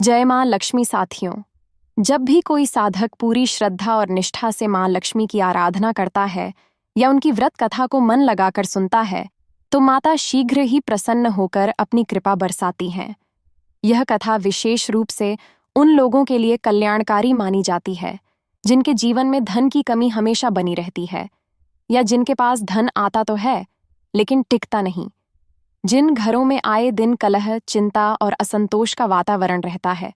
जय मां लक्ष्मी साथियों। जब भी कोई साधक पूरी श्रद्धा और निष्ठा से मां लक्ष्मी की आराधना करता है या उनकी व्रत कथा को मन लगाकर सुनता है, तो माता शीघ्र ही प्रसन्न होकर अपनी कृपा बरसाती हैं। यह कथा विशेष रूप से उन लोगों के लिए कल्याणकारी मानी जाती है जिनके जीवन में धन की कमी हमेशा बनी रहती है, या जिनके पास धन आता तो है लेकिन टिकता नहीं। जिन घरों में आए दिन कलह, चिंता और असंतोष का वातावरण रहता है,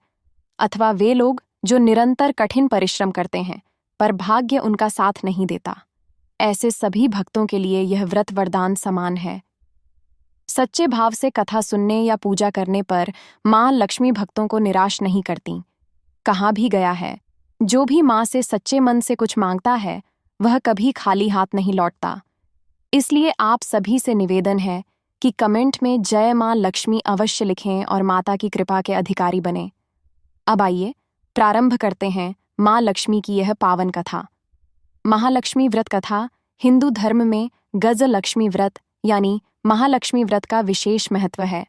अथवा वे लोग जो निरंतर कठिन परिश्रम करते हैं पर भाग्य उनका साथ नहीं देता, ऐसे सभी भक्तों के लिए यह व्रत वरदान समान है। सच्चे भाव से कथा सुनने या पूजा करने पर मां लक्ष्मी भक्तों को निराश नहीं करती। कहा भी गया है, जो भी मां से सच्चे मन से कुछ मांगता है वह कभी खाली हाथ नहीं लौटता। इसलिए आप सभी से निवेदन है कि कमेंट में जय मां लक्ष्मी अवश्य लिखें और माता की कृपा के अधिकारी बने। अब आइए प्रारंभ करते हैं मां लक्ष्मी की यह पावन कथा। महालक्ष्मी व्रत कथा। हिंदू धर्म में गज लक्ष्मी व्रत यानी महालक्ष्मी व्रत का विशेष महत्व है।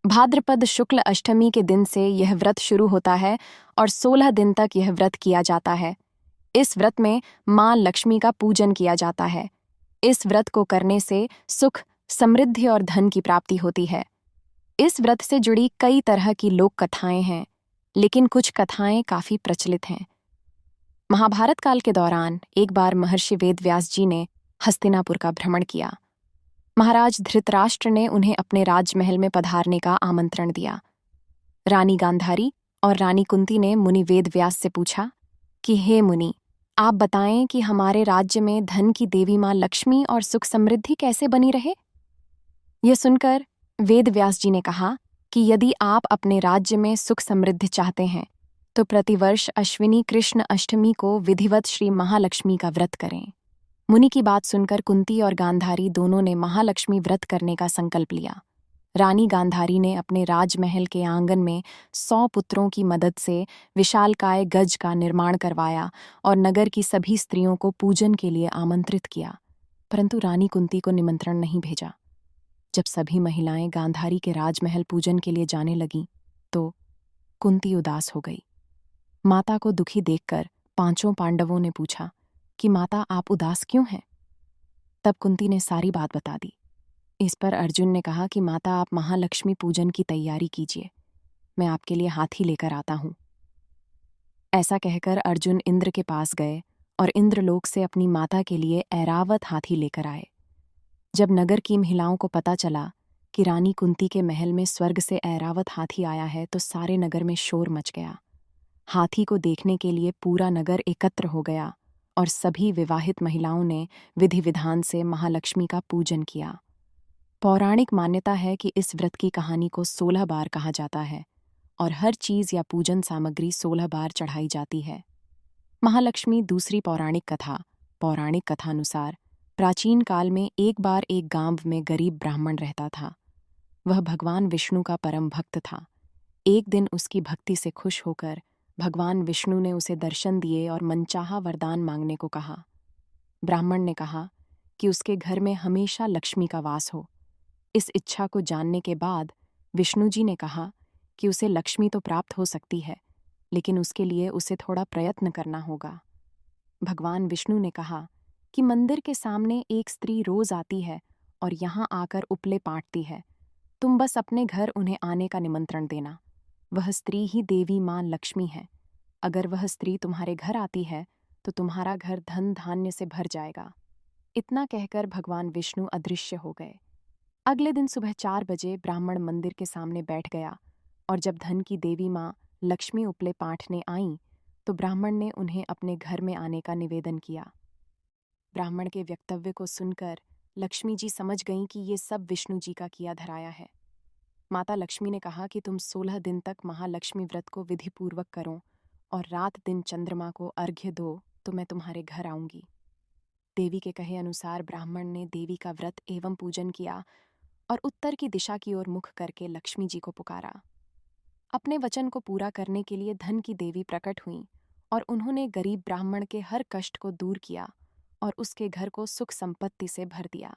भाद्रपद शुक्ल अष्टमी के दिन से यह व्रत शुरू होता है और 16 दिन तक यह व्रत किया जाता है। इस व्रत में मां लक्ष्मी का पूजन किया जाता है। इस व्रत को करने से सुख, समृद्धि और धन की प्राप्ति होती है। इस व्रत से जुड़ी कई तरह की लोक कथाएं हैं, लेकिन कुछ कथाएं काफी प्रचलित हैं। महाभारत काल के दौरान एक बार महर्षि वेदव्यास जी ने हस्तिनापुर का भ्रमण किया। महाराज धृतराष्ट्र ने उन्हें अपने राजमहल में पधारने का आमंत्रण दिया। रानी गांधारी और रानी कुंती ने मुनि वेदव्यास से पूछा कि हे मुनि, आप बताएं कि हमारे राज्य में धन की देवी मां लक्ष्मी और सुख समृद्धि कैसे बनी रहे। यह सुनकर वेदव्यास जी ने कहा कि यदि आप अपने राज्य में सुख समृद्धि चाहते हैं तो प्रतिवर्ष अश्विनी कृष्ण अष्टमी को विधिवत श्री महालक्ष्मी का व्रत करें। मुनि की बात सुनकर कुंती और गांधारी दोनों ने महालक्ष्मी व्रत करने का संकल्प लिया। रानी गांधारी ने अपने राजमहल के आंगन में 100 पुत्रों की मदद से विशालकाय गज का निर्माण करवाया और नगर की सभी स्त्रियों को पूजन के लिए आमंत्रित किया, परंतु रानी कुंती को निमंत्रण नहीं भेजा। जब सभी महिलाएं गांधारी के राजमहल पूजन के लिए जाने लगीं, तो कुंती उदास हो गई। माता को दुखी देखकर पांचों पांडवों ने पूछा कि माता, आप उदास क्यों हैं? तब कुंती ने सारी बात बता दी। इस पर अर्जुन ने कहा कि माता, आप महालक्ष्मी पूजन की तैयारी कीजिए, मैं आपके लिए हाथी लेकर आता हूं। ऐसा कहकर अर्जुन इंद्र के पास गए और इंद्रलोक से अपनी माता के लिए ऐरावत हाथी लेकर आए। जब नगर की महिलाओं को पता चला कि रानी कुंती के महल में स्वर्ग से ऐरावत हाथी आया है, तो सारे नगर में शोर मच गया। हाथी को देखने के लिए पूरा नगर एकत्र हो गया और सभी विवाहित महिलाओं ने विधि विधान से महालक्ष्मी का पूजन किया। पौराणिक मान्यता है कि इस व्रत की कहानी को 16 बार कहा जाता है और हर चीज या पूजन सामग्री 16 बार चढ़ाई जाती है। महालक्ष्मी दूसरी पौराणिक कथा। पौराणिक कथानुसार प्राचीन काल में एक बार एक गांव में गरीब ब्राह्मण रहता था। वह भगवान विष्णु का परम भक्त था। एक दिन उसकी भक्ति से खुश होकर भगवान विष्णु ने उसे दर्शन दिए और मनचाहा वरदान मांगने को कहा। ब्राह्मण ने कहा कि उसके घर में हमेशा लक्ष्मी का वास हो। इस इच्छा को जानने के बाद विष्णु जी ने कहा कि उसे लक्ष्मी तो प्राप्त हो सकती है, लेकिन उसके लिए उसे थोड़ा प्रयत्न करना होगा। भगवान विष्णु ने कहा कि मंदिर के सामने एक स्त्री रोज आती है और यहाँ आकर उपले पाटती है। तुम बस अपने घर उन्हें आने का निमंत्रण देना। वह स्त्री ही देवी मां लक्ष्मी है। अगर वह स्त्री तुम्हारे घर आती है तो तुम्हारा घर धन धान्य से भर जाएगा। इतना कहकर भगवान विष्णु अदृश्य हो गए। अगले दिन सुबह 4 बजे ब्राह्मण मंदिर के सामने बैठ गया और जब धन की देवी मां लक्ष्मी उपले पाटने आईं तो ब्राह्मण ने उन्हें अपने घर में आने का निवेदन किया। ब्राह्मण के वक्तव्य को सुनकर लक्ष्मी जी समझ गईं कि ये सब विष्णु जी का किया धराया है। माता लक्ष्मी ने कहा कि तुम 16 दिन तक महालक्ष्मी व्रत को विधिपूर्वक करो और रात दिन चंद्रमा को अर्घ्य दो, तो मैं तुम्हारे घर आऊंगी। देवी के कहे अनुसार ब्राह्मण ने देवी का व्रत एवं पूजन किया और उत्तर की दिशा की ओर मुख करके लक्ष्मी जी को पुकारा। अपने वचन को पूरा करने के लिए धन की देवी प्रकट हुईं और उन्होंने गरीब ब्राह्मण के हर कष्ट को दूर किया और उसके घर को सुख संपत्ति से भर दिया।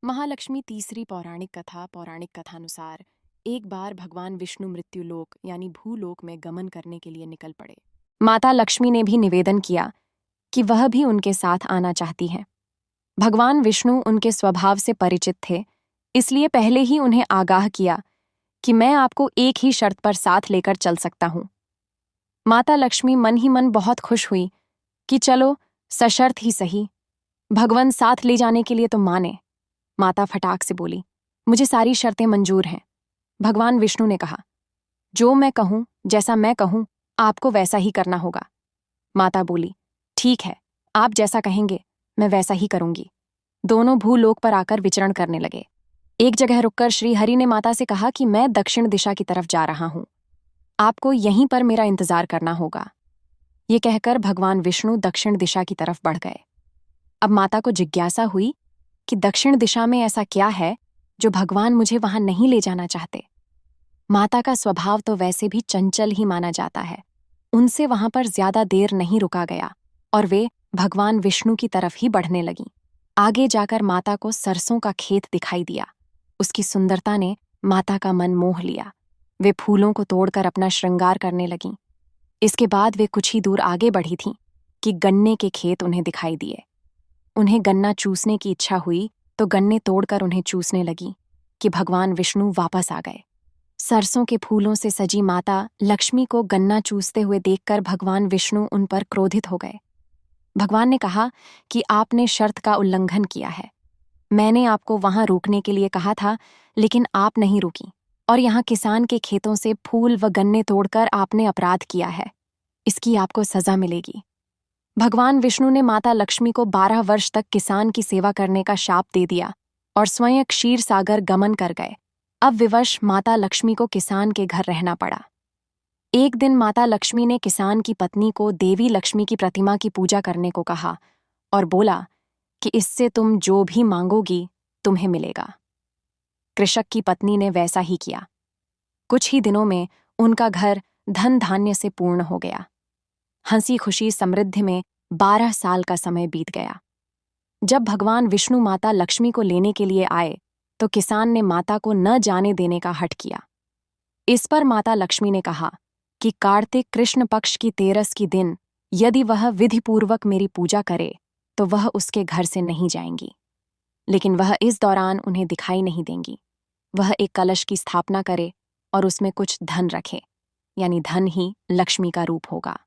महालक्ष्मी तीसरी पौराणिक कथा। पौराणिक कथानुसार एक बार भगवान विष्णु मृत्युलोक यानी भूलोक में गमन करने के लिए निकल पड़े। माता लक्ष्मी ने भी निवेदन किया कि वह भी उनके साथ आना चाहती हैं। भगवान विष्णु उनके स्वभाव से परिचित थे, इसलिए पहले ही उन्हें आगाह किया कि मैं आपको एक ही शर्त पर साथ लेकर चल सकता हूं। माता लक्ष्मी मन ही मन बहुत खुश हुई कि चलो सशर्त ही सही, भगवान साथ ले जाने के लिए तो माने। माता फटाक से बोली, मुझे सारी शर्तें मंजूर हैं। भगवान विष्णु ने कहा, जो मैं कहूं, जैसा मैं कहूं, आपको वैसा ही करना होगा। माता बोली, ठीक है, आप जैसा कहेंगे मैं वैसा ही करूंगी। दोनों भूलोक पर आकर विचरण करने लगे। एक जगह रुककर श्री हरि ने माता से कहा कि मैं दक्षिण दिशा की तरफ जा रहा हूं, आपको यहीं पर मेरा इंतजार करना होगा। ये कहकर भगवान विष्णु दक्षिण दिशा की तरफ बढ़ गए। अब माता को जिज्ञासा हुई कि दक्षिण दिशा में ऐसा क्या है जो भगवान मुझे वहां नहीं ले जाना चाहते। माता का स्वभाव तो वैसे भी चंचल ही माना जाता है। उनसे वहां पर ज्यादा देर नहीं रुका गया और वे भगवान विष्णु की तरफ ही बढ़ने लगीं। आगे जाकर माता को सरसों का खेत दिखाई दिया। उसकी सुंदरता ने माता का मन मोह लिया। वे फूलों को तोड़कर अपना श्रृंगार करने लगीं। इसके बाद वे कुछ ही दूर आगे बढ़ी थीं कि गन्ने के खेत उन्हें दिखाई दिए। उन्हें गन्ना चूसने की इच्छा हुई तो गन्ने तोड़कर उन्हें चूसने लगी कि भगवान विष्णु वापस आ गए। सरसों के फूलों से सजी माता लक्ष्मी को गन्ना चूसते हुए देखकर भगवान विष्णु उन पर क्रोधित हो गए। भगवान ने कहा कि आपने शर्त का उल्लंघन किया है। मैंने आपको वहां रोकने के लिए कहा था, लेकिन आप नहीं रुकी और यहाँ किसान के खेतों से फूल व गन्ने तोड़कर आपने अपराध किया है। इसकी आपको सजा मिलेगी। भगवान विष्णु ने माता लक्ष्मी को 12 वर्ष तक किसान की सेवा करने का शाप दे दिया और स्वयं क्षीर सागर गमन कर गए। अब विवश माता लक्ष्मी को किसान के घर रहना पड़ा। एक दिन माता लक्ष्मी ने किसान की पत्नी को देवी लक्ष्मी की प्रतिमा की पूजा करने को कहा और बोला कि इससे तुम जो भी मांगोगी तुम्हें मिलेगा। कृषक की पत्नी ने वैसा ही किया। कुछ ही दिनों में उनका घर धन धान्य से पूर्ण हो गया। हंसी खुशी समृद्धि में 12 साल का समय बीत गया। जब भगवान विष्णु माता लक्ष्मी को लेने के लिए आए तो किसान ने माता को न जाने देने का हठ किया। इस पर माता लक्ष्मी ने कहा कि कार्तिक कृष्ण पक्ष की 13 की दिन यदि वह विधिपूर्वक मेरी पूजा करे तो वह उसके घर से नहीं जाएंगी, लेकिन वह इस दौरान उन्हें दिखाई नहीं देंगी। वह एक कलश की स्थापना करे और उसमें कुछ धन रखे, यानी धन ही लक्ष्मी का रूप होगा।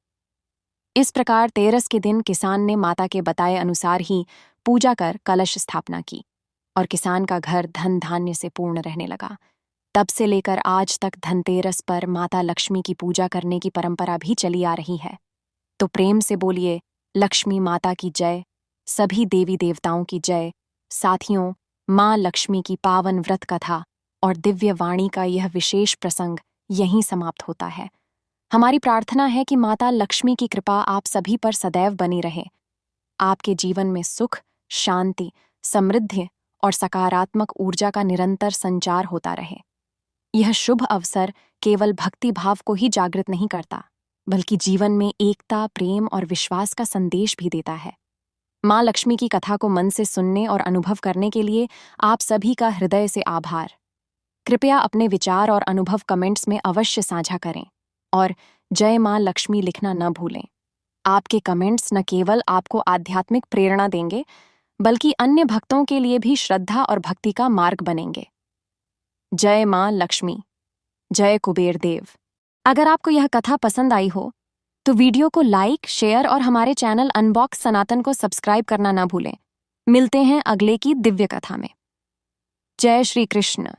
इस प्रकार 13 के दिन किसान ने माता के बताए अनुसार ही पूजा कर कलश स्थापना की और किसान का घर धन धान्य से पूर्ण रहने लगा। तब से लेकर आज तक धनतेरस पर माता लक्ष्मी की पूजा करने की परंपरा भी चली आ रही है। तो प्रेम से बोलिए, लक्ष्मी माता की जय, सभी देवी देवताओं की जय। साथियों, माँ लक्ष्मी की पावन व्रत कथा और दिव्य वाणी का यह विशेष प्रसंग यहीं समाप्त होता है। हमारी प्रार्थना है कि माता लक्ष्मी की कृपा आप सभी पर सदैव बनी रहे। आपके जीवन में सुख, शांति, समृद्धि और सकारात्मक ऊर्जा का निरंतर संचार होता रहे। यह शुभ अवसर केवल भक्ति भाव को ही जागृत नहीं करता, बल्कि जीवन में एकता, प्रेम और विश्वास का संदेश भी देता है। माँ लक्ष्मी की कथा को मन से सुनने और अनुभव करने के लिए आप सभी का हृदय से आभार। कृपया अपने विचार और अनुभव कमेंट्स में अवश्य साझा करें और जय माँ लक्ष्मी लिखना न भूलें। आपके कमेंट्स न केवल आपको आध्यात्मिक प्रेरणा देंगे, बल्कि अन्य भक्तों के लिए भी श्रद्धा और भक्ति का मार्ग बनेंगे। जय माँ लक्ष्मी, जय कुबेर देव। अगर आपको यह कथा पसंद आई हो तो वीडियो को लाइक, शेयर और हमारे चैनल अनबॉक्स सनातन को सब्सक्राइब करना ना भूलें। मिलते हैं अगले की दिव्य कथा में। जय श्री कृष्ण।